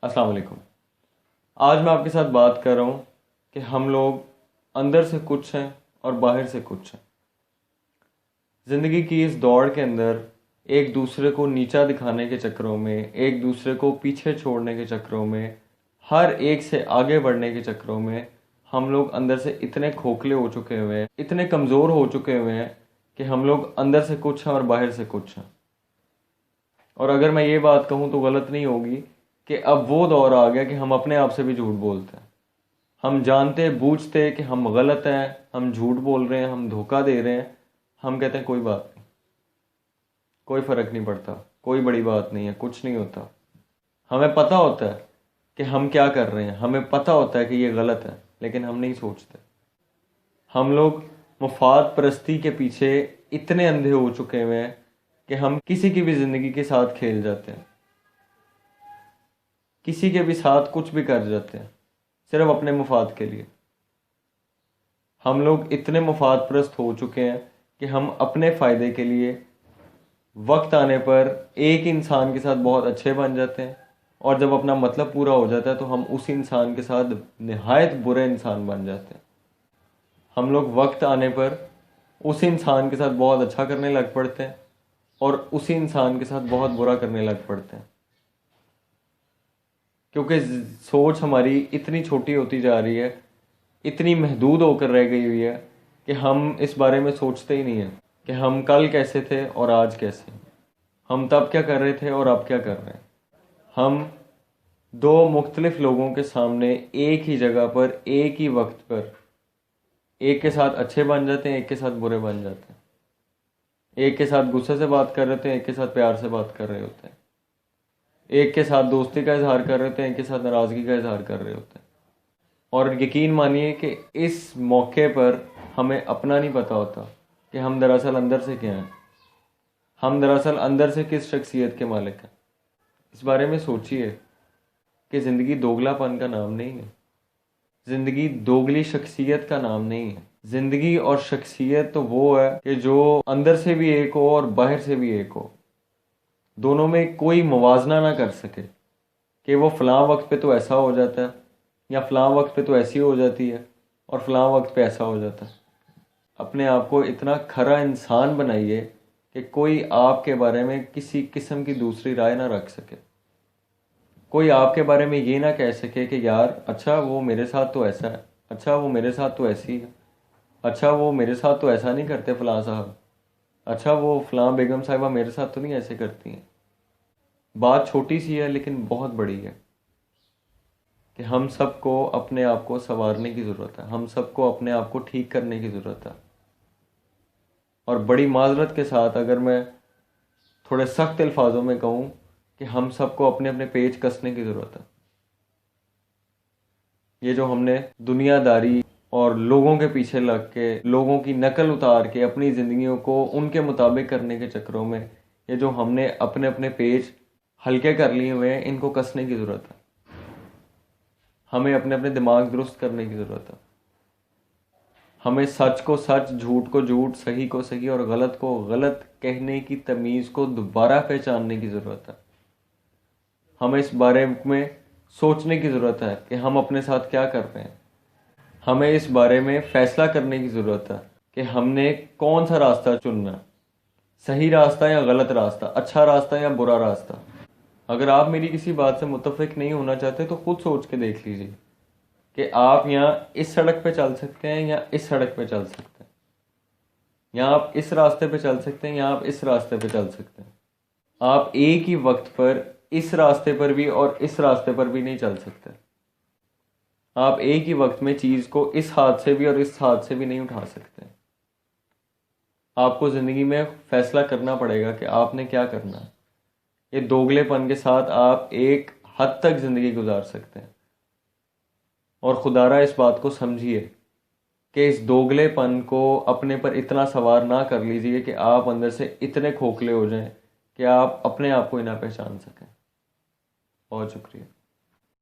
السلام علیکم۔ آج میں آپ کے ساتھ بات کر رہا ہوں کہ ہم لوگ اندر سے کچھ ہیں اور باہر سے کچھ ہیں۔ زندگی کی اس دوڑ کے اندر ایک دوسرے کو نیچا دکھانے کے چکروں میں، ایک دوسرے کو پیچھے چھوڑنے کے چکروں میں، ہر ایک سے آگے بڑھنے کے چکروں میں ہم لوگ اندر سے اتنے کھوکھلے ہو چکے ہوئے ہیں، اتنے کمزور ہو چکے ہوئے ہیں کہ ہم لوگ اندر سے کچھ ہیں اور باہر سے کچھ ہیں۔ اور اگر میں یہ بات کہوں تو غلط نہیں ہوگی کہ اب وہ دور آ گیا کہ ہم اپنے آپ سے بھی جھوٹ بولتے ہیں۔ ہم جانتے بوجھتے کہ ہم غلط ہیں، ہم جھوٹ بول رہے ہیں، ہم دھوکہ دے رہے ہیں، ہم کہتے ہیں کوئی بات نہیں، کوئی فرق نہیں پڑتا، کوئی بڑی بات نہیں ہے، کچھ نہیں ہوتا۔ ہمیں پتہ ہوتا ہے کہ ہم کیا کر رہے ہیں، ہمیں پتہ ہوتا ہے کہ یہ غلط ہے، لیکن ہم نہیں سوچتے۔ ہم لوگ مفاد پرستی کے پیچھے اتنے اندھے ہو چکے ہوئے ہیں کہ ہم کسی کی بھی زندگی کے ساتھ کھیل جاتے ہیں، کسی کے بھی ساتھ کچھ بھی کر جاتے ہیں، صرف اپنے مفاد کے لیے۔ ہم لوگ اتنے مفاد پرست ہو چکے ہیں کہ ہم اپنے فائدے کے لیے وقت آنے پر ایک انسان کے ساتھ بہت اچھے بن جاتے ہیں، اور جب اپنا مطلب پورا ہو جاتا ہے تو ہم اس انسان کے ساتھ نہایت برے انسان بن جاتے ہیں۔ ہم لوگ وقت آنے پر اس انسان کے ساتھ بہت اچھا کرنے لگ پڑتے ہیں اور اسی انسان کے ساتھ بہت برا کرنے لگ پڑتے ہیں، کیونکہ سوچ ہماری اتنی چھوٹی ہوتی جا رہی ہے، اتنی محدود ہو کر رہ گئی ہوئی ہے کہ ہم اس بارے میں سوچتے ہی نہیں ہیں کہ ہم کل کیسے تھے اور آج کیسے ہیں، ہم تب کیا کر رہے تھے اور اب کیا کر رہے ہیں۔ ہم دو مختلف لوگوں کے سامنے ایک ہی جگہ پر ایک ہی وقت پر ایک کے ساتھ اچھے بن جاتے ہیں، ایک کے ساتھ برے بن جاتے ہیں، ایک کے ساتھ غصے سے بات کر رہے ہوتے ہیں، ایک کے ساتھ پیار سے بات کر رہے ہوتے ہیں، ایک کے ساتھ دوستی کا اظہار کر رہے ہوتے ہیں، ایک کے ساتھ ناراضگی کا اظہار کر رہے ہوتے ہیں۔ اور یقین مانیے کہ اس موقع پر ہمیں اپنا نہیں پتہ ہوتا کہ ہم دراصل اندر سے کیا ہیں، ہم دراصل اندر سے کس شخصیت کے مالک ہیں۔ اس بارے میں سوچئے کہ زندگی دوگلا پن کا نام نہیں ہے، زندگی دوگلی شخصیت کا نام نہیں ہے۔ زندگی اور شخصیت تو وہ ہے کہ جو اندر سے بھی ایک ہو اور باہر سے بھی ایک ہو، دونوں میں کوئی موازنہ نہ کر سکے کہ وہ فلاں وقت پہ تو ایسا ہو جاتا ہے، یا فلاں وقت پہ تو ایسی ہو جاتی ہے، اور فلاں وقت پہ ایسا ہو جاتا ہے۔ اپنے آپ کو اتنا کھرا انسان بنائیے کہ کوئی آپ کے بارے میں کسی قسم کی دوسری رائے نہ رکھ سکے، کوئی آپ کے بارے میں یہ نہ کہہ سکے کہ یار اچھا وہ میرے ساتھ تو ایسا ہے، اچھا وہ میرے ساتھ تو ایسی ہے، اچھا وہ میرے ساتھ تو ایسا نہیں کرتے فلاں صاحب، اچھا وہ فلاں بیگم صاحبہ میرے ساتھ تو نہیں ایسے کرتی ہیں۔ بات چھوٹی سی ہے لیکن بہت بڑی ہے کہ ہم سب کو اپنے آپ کو سنوارنے کی ضرورت ہے، ہم سب کو اپنے آپ کو ٹھیک کرنے کی ضرورت ہے۔ اور بڑی معذرت کے ساتھ اگر میں تھوڑے سخت الفاظوں میں کہوں کہ ہم سب کو اپنے اپنے پیچ کسنے کی ضرورت ہے۔ یہ جو ہم نے دنیا داری اور لوگوں کے پیچھے لگ کے، لوگوں کی نقل اتار کے اپنی زندگیوں کو ان کے مطابق کرنے کے چکروں میں یہ جو ہم نے اپنے اپنے پیچ ہلکے کر لیے ہوئے ہیں، ان کو کسنے کی ضرورت ہے۔ ہمیں اپنے اپنے دماغ درست کرنے کی ضرورت ہے۔ ہمیں سچ کو سچ، جھوٹ کو جھوٹ، صحیح کو صحیح اور غلط کو غلط کہنے کی تمیز کو دوبارہ پہچاننے کی ضرورت ہے۔ ہمیں اس بارے میں سوچنے کی ضرورت ہے کہ ہم اپنے ساتھ کیا کر رہے ہیں۔ ہمیں اس بارے میں فیصلہ کرنے کی ضرورت ہے کہ ہم نے کون سا راستہ چننا ہے، صحیح راستہ یا غلط راستہ، اچھا راستہ یا برا راستہ۔ اگر آپ میری کسی بات سے متفق نہیں ہونا چاہتے تو خود سوچ کے دیکھ لیجیے کہ آپ یہاں اس سڑک پہ چل سکتے ہیں یا اس سڑک پہ چل سکتے ہیں، یا آپ اس راستے پہ چل سکتے ہیں یا آپ اس راستے پہ چل سکتے ہیں۔ آپ ایک ہی وقت پر اس راستے پر بھی اور اس راستے پر بھی نہیں چل سکتے۔ آپ ایک ہی وقت میں چیز کو اس ہاتھ سے بھی اور اس ہاتھ سے بھی نہیں اٹھا سکتے۔ آپ کو زندگی میں فیصلہ کرنا پڑے گا کہ آپ نے کیا کرنا ہے۔ یہ دوگلے پن کے ساتھ آپ ایک حد تک زندگی گزار سکتے ہیں، اور خدا را اس بات کو سمجھیے کہ اس دوگلے پن کو اپنے پر اتنا سوار نہ کر لیجئے کہ آپ اندر سے اتنے کھوکھلے ہو جائیں کہ آپ اپنے آپ کو ہی نہ پہچان سکیں۔ بہت شکریہ۔